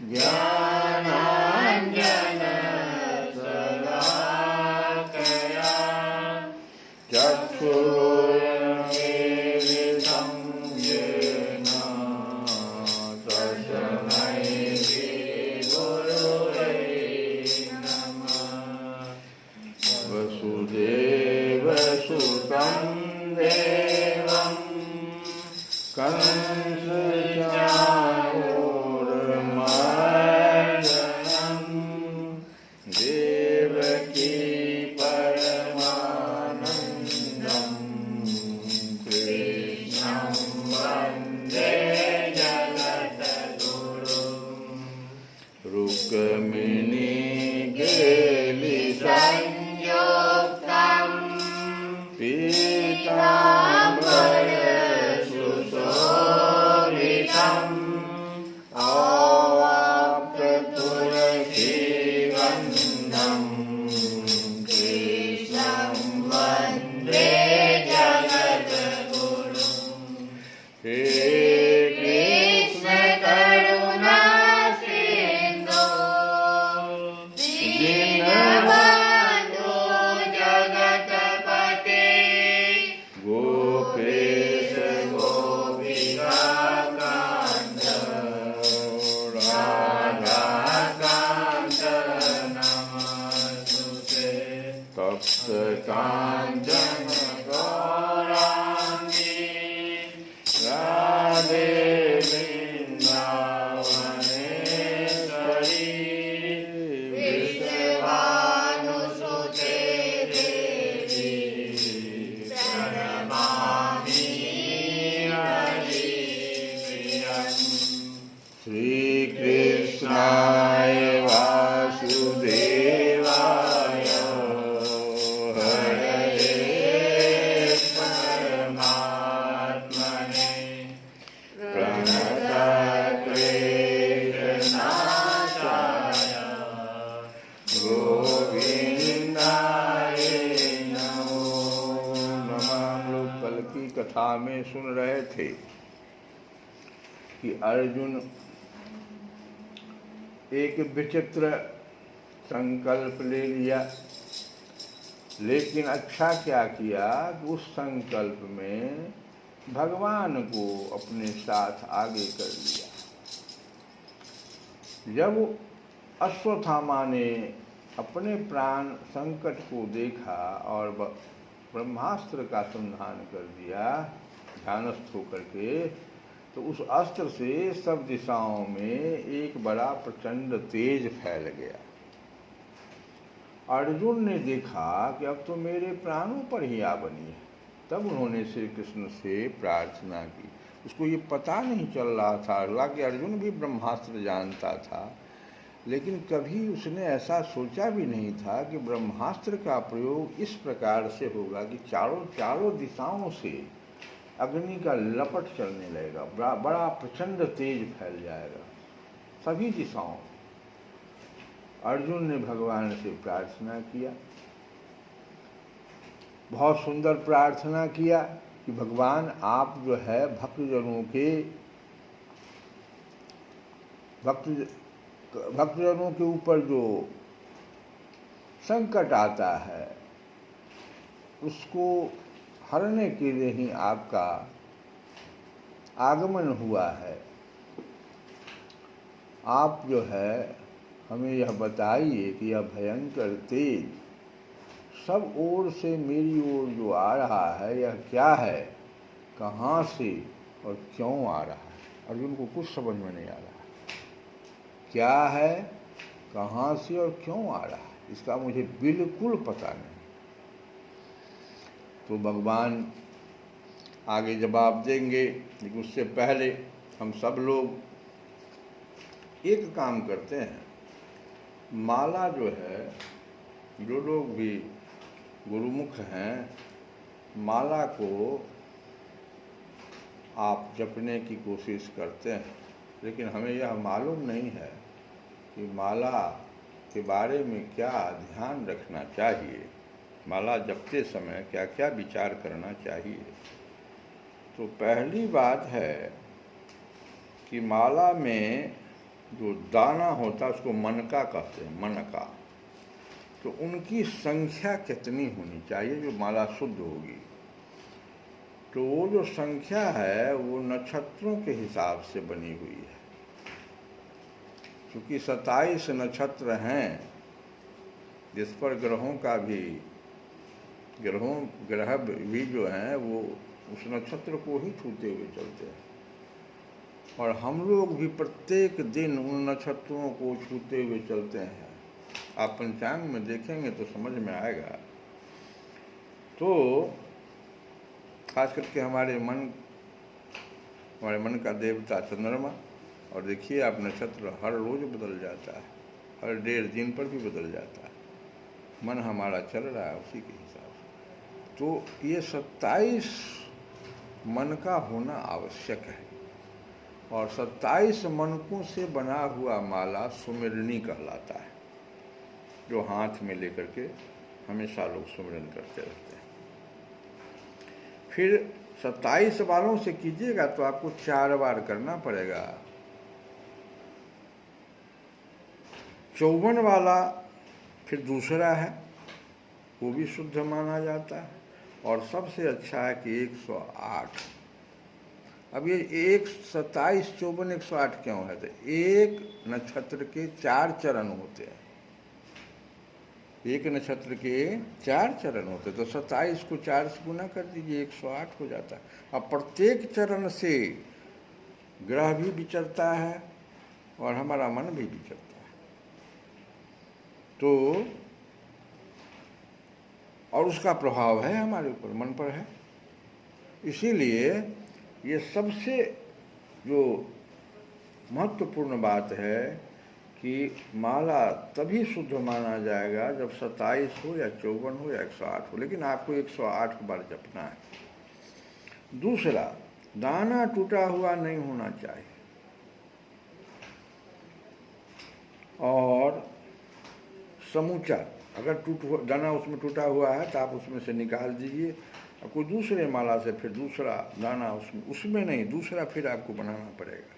ज्ञानाञ्जनशलाकया चक्षुरुन्मीलितं येन तस्मै श्रीगुरुवे नमः। वसुदेवसुतं देवं कंसचाणूरमर्दनं देवकी परमानन्दं कृष्णं वन्दे जगद्गुरुं। रुक्मिणी केलिसंयुक्तं पीताम्बरसुशोभितं आवाप्ततुलसीगन्धं कृष्णं वन्दे जगद्गुरुं। हे कृष्ण करुणा सिन्धु दीनबन्धु जगत्पते गोपेश गोपिकाकान्त राधाकान्त नमस्तुते। तप्त काञ्चन गौराङ्गी राधे वृन्दावनेश्वरी विश्वभानुसुते देवी प्रणमामि हरिप्रियम्। श्रीकृष्णाय वासुदेवाय हरये परमात्मने प्रणतक्लेशनाशाय गोविन्दाय नमो नमः। हम लोग कल की कथा में सुन रहे थे कि अर्जुन एक विचित्र संकल्प ले लिया, लेकिन अच्छा क्या किया कि उस संकल्प में भगवान को अपने साथ आगे कर लिया। जब अश्वत्थामा ने अपने प्राण संकट को देखा और ब्रह्मास्त्र का संधान कर दिया ध्यानस्थ होकर के, तो उस अस्त्र से सब दिशाओं में एक बड़ा प्रचंड तेज फैल गया। अर्जुन ने देखा कि अब तो मेरे प्राणों पर ही आ बनी है। तब उन्होंने श्री कृष्ण से प्रार्थना की। उसको ये पता नहीं चल रहा था, हालांकि अर्जुन भी ब्रह्मास्त्र जानता था, लेकिन कभी उसने ऐसा सोचा भी नहीं था कि ब्रह्मास्त्र का प्रयोग इस प्रकार से होगा कि चारों दिशाओं से अग्नि का लपट चलने लगेगा, बड़ा प्रचंड तेज फैल जाएगा सभी दिशाओं। अर्जुन ने भगवान से प्रार्थना किया, बहुत सुंदर प्रार्थना किया कि भगवान आप जो है भक्तजनों के ऊपर जो संकट आता है उसको हरने के लिए ही आपका आगमन हुआ है। आप जो है हमें यह बताइए कि यह भयंकर तेज सब ओर से मेरी ओर जो आ रहा है यह क्या है, कहाँ से और क्यों आ रहा है। अर्जुन को कुछ समझ में नहीं आ रहा, क्या है, कहाँ से और क्यों आ रहा है, इसका मुझे बिल्कुल पता नहीं। तो भगवान आगे जवाब देंगे, लेकिन उससे पहले हम सब लोग एक काम करते हैं। माला जो है, जो लोग भी गुरुमुख हैं, माला को आप जपने की कोशिश करते हैं, लेकिन हमें यह मालूम नहीं है कि माला के बारे में क्या ध्यान रखना चाहिए, माला जपते समय क्या क्या विचार करना चाहिए। तो पहली बात है कि माला में जो दाना होता है उसको मनका कहते हैं, मनका। तो उनकी संख्या कितनी होनी चाहिए जो माला शुद्ध होगी? तो वो जो संख्या है वो नक्षत्रों के हिसाब से बनी हुई है। क्योंकि 27 नक्षत्र हैं, जिस पर ग्रह भी जो हैं वो उस नक्षत्र को ही छूते हुए चलते हैं। और हम लोग भी प्रत्येक दिन उन नक्षत्रों को छूते हुए चलते हैं। आप पंचांग में देखेंगे तो समझ में आएगा। तो खास करके हमारे मन का देवता चंद्रमा, और देखिए आप नक्षत्र हर रोज बदल जाता है, हर 1.5 दिन पर भी बदल जाता है। मन हमारा चल रहा है उसी के हिसाब से। तो ये 27 मन का होना आवश्यक है। और 27 मनकों से बना हुआ माला सुमिरनी कहलाता है, जो हाथ में लेकर के हमेशा लोग सुमिरन करते रहते हैं। फिर 27 वालों से कीजिएगा तो आपको 4 बार करना पड़ेगा। 54 वाला फिर दूसरा है, वो भी शुद्ध माना जाता है। और सबसे अच्छा है कि 108। अब ये 27, 54, 108 क्यों है? तो एक नक्षत्र के 4 चरण होते हैं। एक नक्षत्र के 4 चरण होते, तो 27 को 4 से गुना कर दीजिए, 108 हो जाता है। अब प्रत्येक चरण से ग्रह भी विचरता है और हमारा मन भी विचरता है। तो और उसका प्रभाव है हमारे ऊपर, मन पर है। इसीलिए ये सबसे जो महत्वपूर्ण बात है कि माला तभी शुद्ध माना जाएगा जब 27 हो या 54 हो या 108 हो, लेकिन आपको 108 बार जपना है। दूसरा, दाना टूटा हुआ नहीं होना चाहिए, और समूचा अगर दाना उसमें टूटा हुआ है तो आप उसमें से निकाल दीजिए, और कोई दूसरे माला से फिर दूसरा दाना उसमें नहीं, दूसरा फिर आपको बनाना पड़ेगा।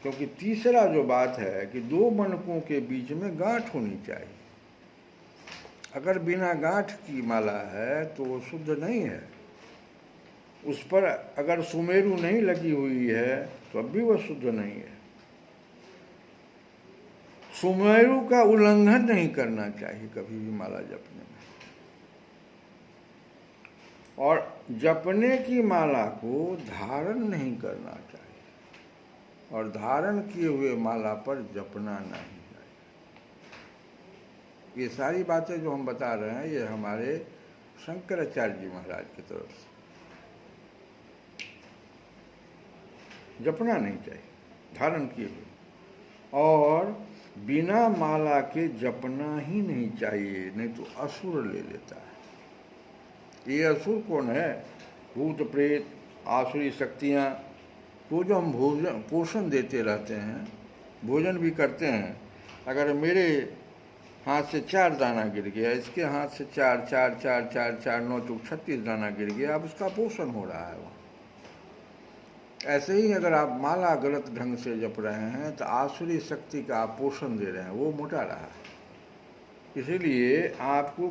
क्योंकि तीसरा जो बात है कि 2 मनकों के बीच में गांठ होनी चाहिए। अगर बिना गांठ की माला है तो वो शुद्ध नहीं है। उस पर अगर सुमेरु नहीं लगी हुई है तो अब भी वह शुद्ध नहीं है। सुमेरु का उल्लंघन नहीं करना चाहिए कभी भी माला जपने में। और जपने की माला को धारण नहीं करना चाहिए, और धारण किए हुए माला पर जपना नहीं चाहिए। ये सारी बातें जो हम बता रहे हैं ये हमारे शंकराचार्य जी महाराज की तरफ से। जपना नहीं चाहिए, धारण किए हुए। और बिना माला के जपना ही नहीं चाहिए, नहीं तो असुर ले लेता है। ये असुर कौन है? भूत प्रेत, आसुरी शक्तियाँ, तो जो हम पोषण देते रहते हैं, भोजन भी करते हैं। अगर मेरे हाथ से 4 दाना गिर गया, इसके हाथ से 4 4 4 4 4 9 चौक 36 दाना गिर गया, अब उसका पोषण हो रहा है। ऐसे ही अगर आप माला गलत ढंग से जप रहे हैं तो आसुरी शक्ति का आप पोषण दे रहे हैं, वो मोटा रहा है। इसीलिए आपको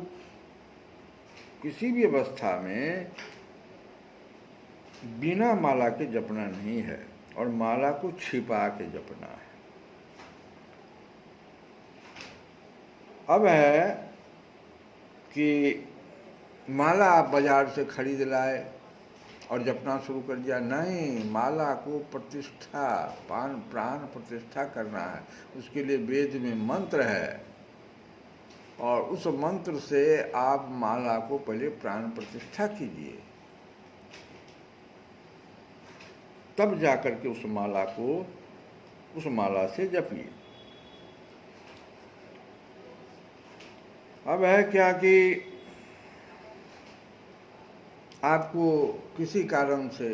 किसी भी अवस्था में बिना माला के जपना नहीं है, और माला को छिपा के जपना है। अब है कि माला आप बाजार से खरीद लाए और जपना शुरू कर दिया। नहीं, माला को प्रतिष्ठा, प्राण प्रतिष्ठा करना है। उसके लिए वेद में मंत्र है, और उस मंत्र से आप माला को पहले प्राण प्रतिष्ठा कीजिए, तब जाकर के उस माला से जपिए। अब है क्या कि आपको किसी कारण से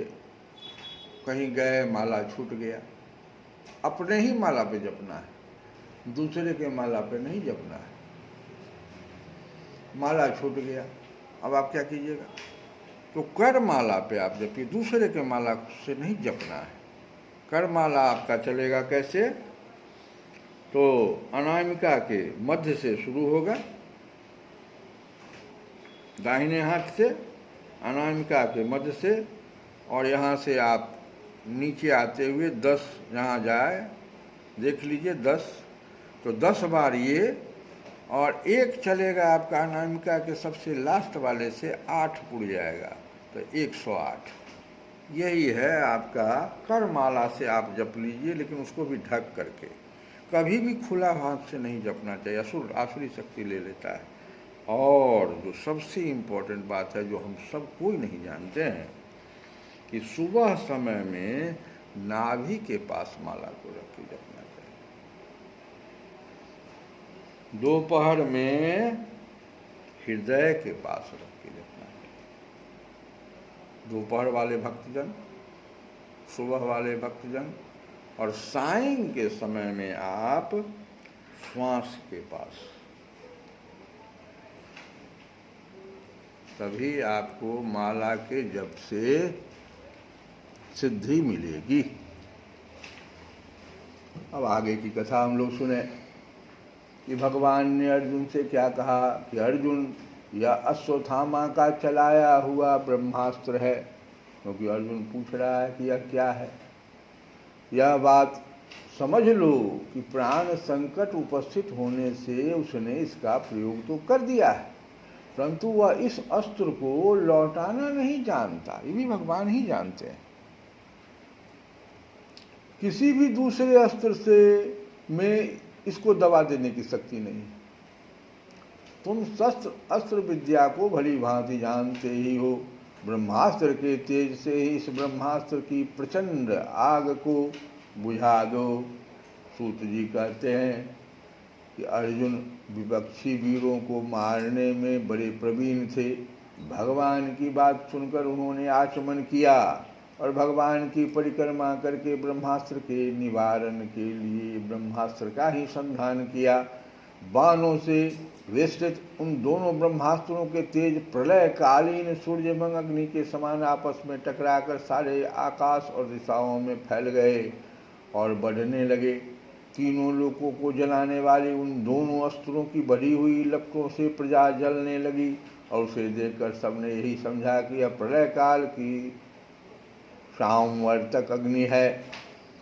कहीं गए, माला छूट गया, अपने ही माला पे जपना है, दूसरे के माला पे नहीं जपना है। माला छूट गया, अब आप क्या कीजिएगा? तो कर माला पे आप जपिए, दूसरे के माला से नहीं जपना है। कर माला आपका चलेगा कैसे? तो अनामिका के मध्य से शुरू होगा, दाहिने हाथ से अनामिका के मध्य से, और यहाँ से आप नीचे आते हुए 10 यहाँ जाए, देख लीजिए 10, तो 10 बार ये, और एक चलेगा आपका अनामिका के सबसे लास्ट वाले से 8 पुड़ जाएगा, तो 108। यही है आपका करमाला से आप जप लीजिए, लेकिन उसको भी ढक करके, कभी भी खुला हाथ से नहीं जपना चाहिए, आसुरी शक्ति ले लेता है। और जो सबसे इम्पोर्टेंट बात है, जो हम सब कोई नहीं जानते हैं, कि सुबह समय में नाभि के पास माला को रख के जपना चाहिए, दोपहर में हृदय के पास रख के जपना चाहिए। दोपहर वाले भक्तजन, सुबह वाले भक्तजन, और सायं के समय में आप श्वास के पास, तभी आपको माला के जप से सिद्धि मिलेगी। अब आगे की कथा हम लोग सुने कि भगवान ने अर्जुन से क्या कहा कि अर्जुन, यह अश्वत्थामा का चलाया हुआ ब्रह्मास्त्र है, क्योंकि अर्जुन पूछ रहा है कि यह क्या है। यह बात समझ लो कि प्राण संकट उपस्थित होने से उसने इसका प्रयोग तो कर दिया है, परंतु वह इस अस्त्र को लौटाना नहीं जानता। ये भी भगवान ही जानते हैं। किसी भी दूसरे अस्त्र से में इसको दबा देने की शक्ति नहीं। तुम शस्त्र अस्त्र विद्या को भली भांति जानते ही हो। ब्रह्मास्त्र के तेज से ही इस ब्रह्मास्त्र की प्रचंड आग को बुझा दो। सूत जी कहते हैं कि अर्जुन विपक्षी वीरों को मारने में बड़े प्रवीण थे। भगवान की बात सुनकर उन्होंने आचमन किया और भगवान की परिक्रमा करके ब्रह्मास्त्र के निवारण के लिए ब्रह्मास्त्र का ही संधान किया। बाणों से वेष्टित उन दोनों ब्रह्मास्त्रों के तेज प्रलयकालीन सूर्यमंग अग्नि के समान आपस में टकराकर सारे आकाश और दिशाओं में फैल गए और बढ़ने लगे। तीनों लोकों को जलाने वाले उन दोनों अस्त्रों की बढ़ी हुई लपटों से प्रजा जलने लगी और उसे देखकर सबने यही समझा कि यह प्रलय काल की सामवर्तक अग्नि है।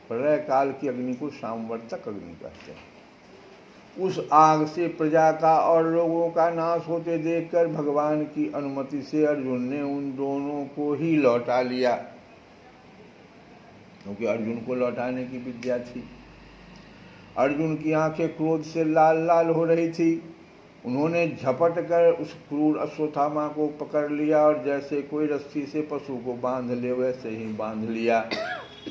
प्रलय काल की अग्नि को सामवर्तक अग्नि कहते हैं। उस आग से प्रजा का और लोगों का नाश होते देखकर भगवान की अनुमति से अर्जुन ने उन दोनों को ही लौटा लिया, क्योंकि अर्जुन को लौटाने की विद्या थी। अर्जुन की आंखें क्रोध से लाल लाल हो रही थी। उन्होंने झपट कर उस क्रूर अश्वत्थामा को पकड़ लिया और जैसे कोई रस्सी से पशु को बांध ले वैसे ही बांध लिया।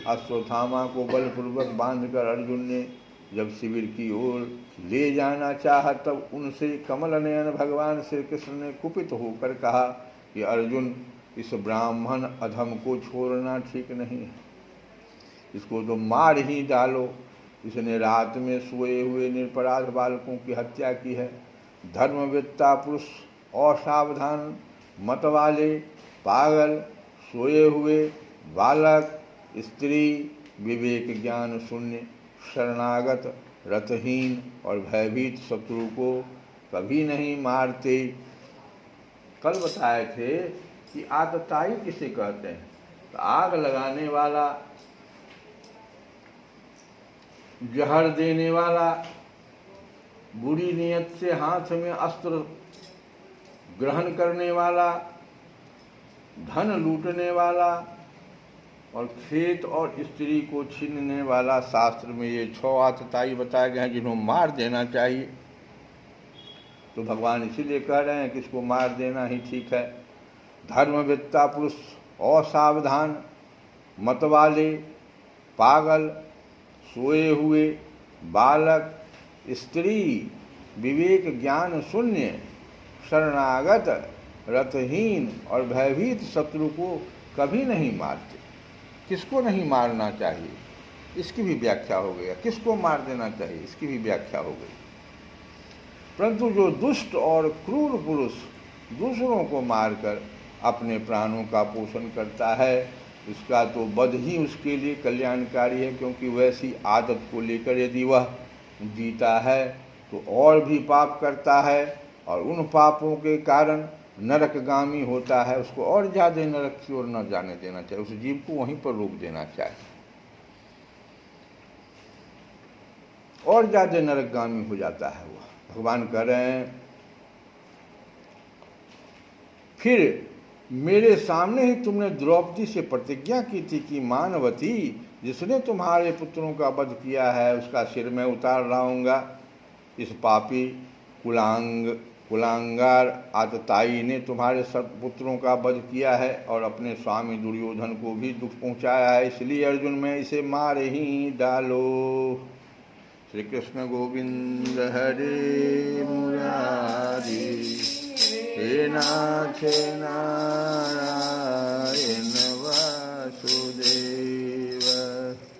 अश्वत्थामा को बलपूर्वक बांधकर अर्जुन ने जब शिविर की ओर ले जाना चाहा, तब उनसे कमल नयन भगवान श्री कृष्ण ने कुपित होकर कहा कि अर्जुन, इस ब्राह्मण अधम को छोड़ना ठीक नहीं है, इसको तो मार ही डालो। इसने रात में सोए हुए निरपराध बालकों की हत्या की है। धर्मवेत्ता पुरुष, असावधान, मतवाले, पागल, सोए हुए बालक, स्त्री, विवेक ज्ञान शून्य, शरणागत, रतहीन और भयभीत शत्रु को कभी नहीं मारते। कल बताए थे कि आतताई किसे कहते हैं, तो आग लगाने वाला, जहर देने वाला, बुरी नीयत से हाथ में अस्त्र ग्रहण करने वाला, धन लूटने वाला और खेत और स्त्री को छीनने वाला। शास्त्र में ये 6 आतताई बताए गए हैं जिन्हों मार देना चाहिए। तो भगवान इसीलिए कह रहे हैं कि इसको मार देना ही ठीक है। धर्मवेत्ता पुरुष, असावधान, मतवाले, पागल, सोए हुए बालक, स्त्री, विवेक ज्ञान शून्य, शरणागत, रतहीन और भयभीत शत्रु को कभी नहीं मारते। किसको नहीं मारना चाहिए, इसकी भी व्याख्या हो गई। किसको मार देना चाहिए, इसकी भी व्याख्या हो गई। परंतु जो दुष्ट और क्रूर पुरुष दूसरों को मारकर अपने प्राणों का पोषण करता है, उसका तो वध ही उसके लिए कल्याणकारी है, क्योंकि वैसी आदत को लेकर यदि वह जीता है तो और भी पाप करता है और उन पापों के कारण नरकगामी होता है, उसको और ज़्यादा नरक की ओर न जाने देना चाहिए, उस जीव को वहीं पर रोक देना चाहिए, और ज़्यादा नरकगामी हो जाता है वो। भगवान कह रहे हैं फिर मेरे सामने ही तुमने द्रौपदी से प्रतिज्ञा की थी कि मानवती, जिसने तुम्हारे पुत्रों का वध किया है उसका सिर मैं उतार लाऊंगा। इस पापी कुलांगार आतताई ने तुम्हारे सब पुत्रों का वध किया है और अपने स्वामी दुर्योधन को भी दुख पहुंचाया है, इसलिए अर्जुन मैं इसे मार ही डालो। श्री कृष्ण गोविंद हरे मुरारी, हे नाथ नारायण